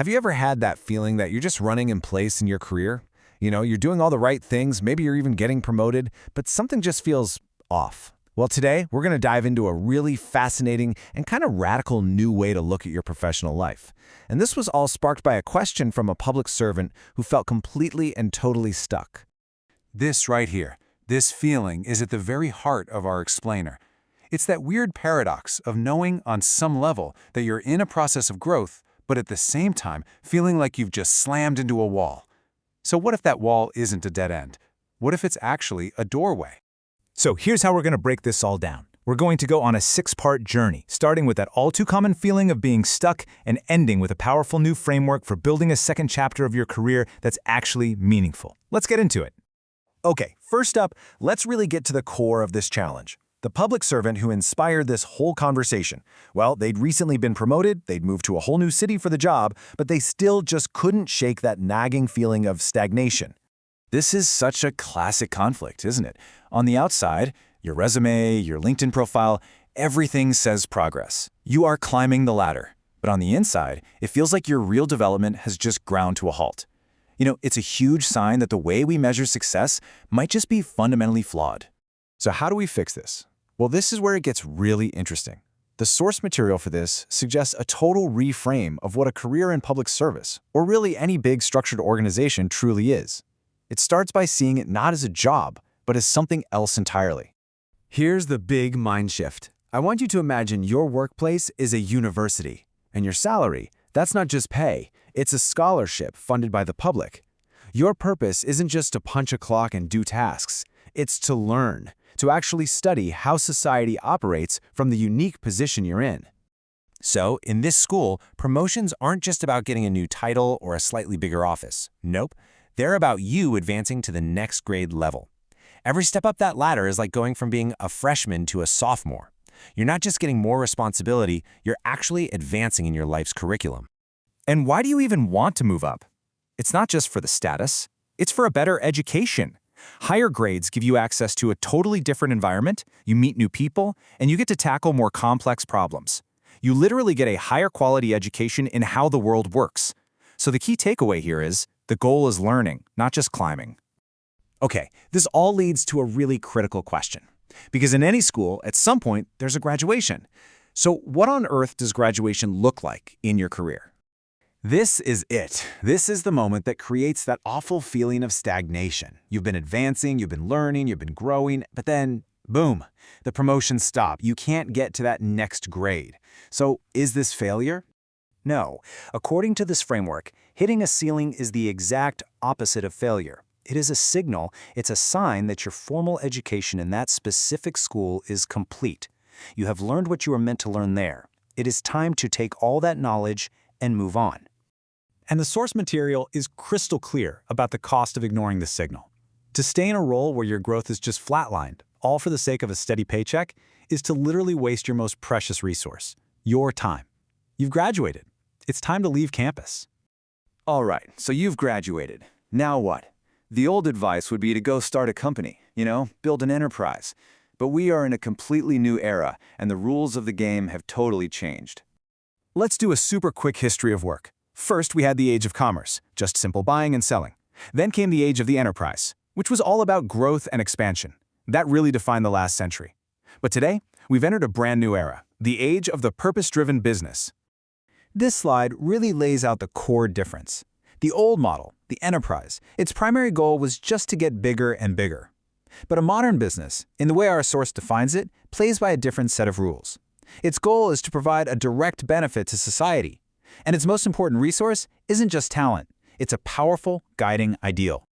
Have you ever had that feeling that you're just running in place in your career? You're doing all the right things, maybe you're even getting promoted, but something just feels off. Well, today, we're going to dive into a really fascinating and kind of radical new way to look at your professional life. And this was all sparked by a question from a public servant who felt completely and totally stuck. This right here, this feeling is at the very heart of our explainer. It's that weird paradox of knowing on some level that you're in a process of growth, but at the same time feeling like you've just slammed into a wall. So what if that wall isn't a dead end? What if it's actually a doorway? So here's how we're going to break this all down. We're going to go on a 6-part journey, starting with that all-too-common feeling of being stuck and ending with a powerful new framework for building a second chapter of your career that's actually meaningful. Let's get into it. Okay, first up, let's really get to the core of this challenge. The public servant who inspired this whole conversation. Well, they'd recently been promoted, they'd moved to a whole new city for the job, but they still just couldn't shake that nagging feeling of stagnation. This is such a classic conflict, isn't it? On the outside, your resume, your LinkedIn profile, everything says progress. You are climbing the ladder. But on the inside, it feels like your real development has just ground to a halt. It's a huge sign that the way we measure success might just be fundamentally flawed. So how do we fix this? Well, this is where it gets really interesting. The source material for this suggests a total reframe of what a career in public service, or really any big structured organization, truly is. It starts by seeing it not as a job, but as something else entirely. Here's the big mind shift. I want you to imagine your workplace is a university, and your salary, that's not just pay, it's a scholarship funded by the public. Your purpose isn't just to punch a clock and do tasks, it's to learn, to actually study how society operates from the unique position you're in. So, in this school, promotions aren't just about getting a new title or a slightly bigger office. Nope, they're about you advancing to the next grade level. Every step up that ladder is like going from being a freshman to a sophomore. You're not just getting more responsibility, you're actually advancing in your life's curriculum. And why do you even want to move up? It's not just for the status, it's for a better education. Higher grades give you access to a totally different environment, you meet new people, and you get to tackle more complex problems. You literally get a higher quality education in how the world works. So the key takeaway here is, the goal is learning, not just climbing. Okay, this all leads to a really critical question. Because in any school, at some point, there's a graduation. So what on earth does graduation look like in your career? This is it. This is the moment that creates that awful feeling of stagnation. You've been advancing, you've been learning, you've been growing, but then, boom, the promotions stop. You can't get to that next grade. So is this failure? No. According to this framework, hitting a ceiling is the exact opposite of failure. It is a signal, it's a sign that your formal education in that specific school is complete. You have learned what you were meant to learn there. It is time to take all that knowledge and move on. And the source material is crystal clear about the cost of ignoring this signal. To stay in a role where your growth is just flatlined, all for the sake of a steady paycheck, is to literally waste your most precious resource, your time. You've graduated. It's time to leave campus. All right, so you've graduated. Now what? The old advice would be to go start a company, build an enterprise. But we are in a completely new era, and the rules of the game have totally changed. Let's do a super quick history of work. First, we had the age of commerce, just simple buying and selling. Then came the age of the enterprise, which was all about growth and expansion. That really defined the last century. But today, we've entered a brand new era, the age of the purpose-driven business. This slide really lays out the core difference. The old model, the enterprise, its primary goal was just to get bigger and bigger. But a modern business, in the way our source defines it, plays by a different set of rules. Its goal is to provide a direct benefit to society. And its most important resource isn't just talent, it's a powerful, guiding ideal.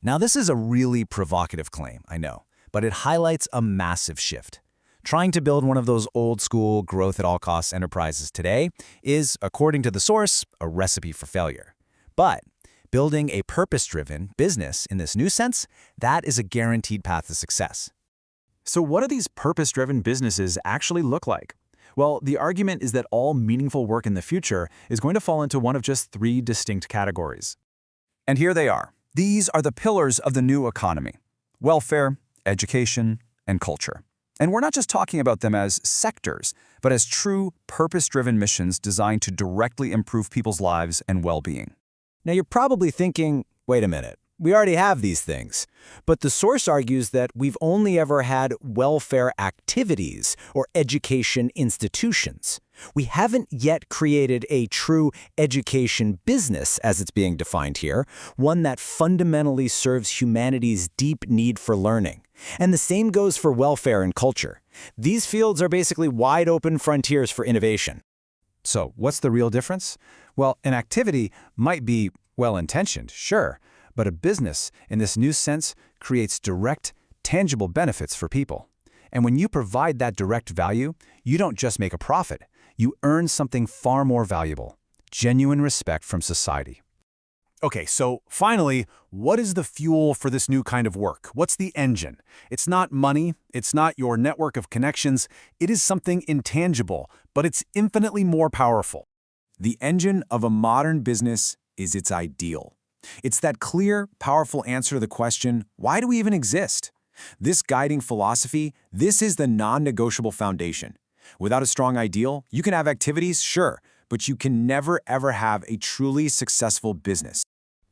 Now this is a really provocative claim, I know, but it highlights a massive shift. Trying to build one of those old-school, growth-at-all-costs enterprises today is, according to the source, a recipe for failure. But building a purpose-driven business in this new sense, that is a guaranteed path to success. So what do these purpose-driven businesses actually look like? Well, the argument is that all meaningful work in the future is going to fall into one of just 3 distinct categories. And here they are. These are the pillars of the new economy: welfare, education, and culture. And we're not just talking about them as sectors, but as true, purpose-driven missions designed to directly improve people's lives and well-being. Now you're probably thinking, wait a minute, we already have these things. But the source argues that we've only ever had welfare activities or education institutions. We haven't yet created a true education business, as it's being defined here, one that fundamentally serves humanity's deep need for learning. And the same goes for welfare and culture. These fields are basically wide open frontiers for innovation. So what's the real difference? Well, an activity might be well-intentioned, sure, but a business, in this new sense, creates direct, tangible benefits for people. And when you provide that direct value, you don't just make a profit. You earn something far more valuable: genuine respect from society. Okay, so finally, what is the fuel for this new kind of work? What's the engine? It's not money, it's not your network of connections, it is something intangible, but it's infinitely more powerful. The engine of a modern business is its ideal. It's that clear, powerful answer to the question, why do we even exist? This guiding philosophy, this is the non-negotiable foundation. Without a strong ideal, you can have activities, sure, but you can never ever have a truly successful business.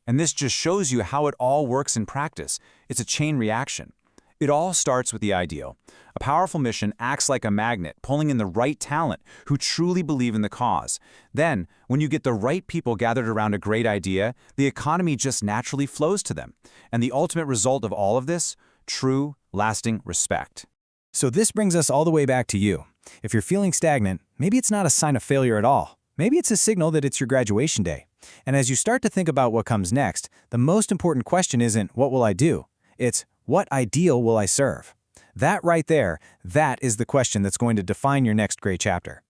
And this just shows you how it all works in practice. It's a chain reaction. It all starts with the ideal. A powerful mission acts like a magnet, pulling in the right talent who truly believe in the cause. Then, when you get the right people gathered around a great idea, the economy just naturally flows to them. And the ultimate result of all of this? True, lasting respect. So this brings us all the way back to you. If you're feeling stagnant, maybe it's not a sign of failure at all. Maybe it's a signal that it's your graduation day. And as you start to think about what comes next, the most important question isn't, what will I do? It's, what ideal will I serve? That right there, that is the question that's going to define your next great chapter.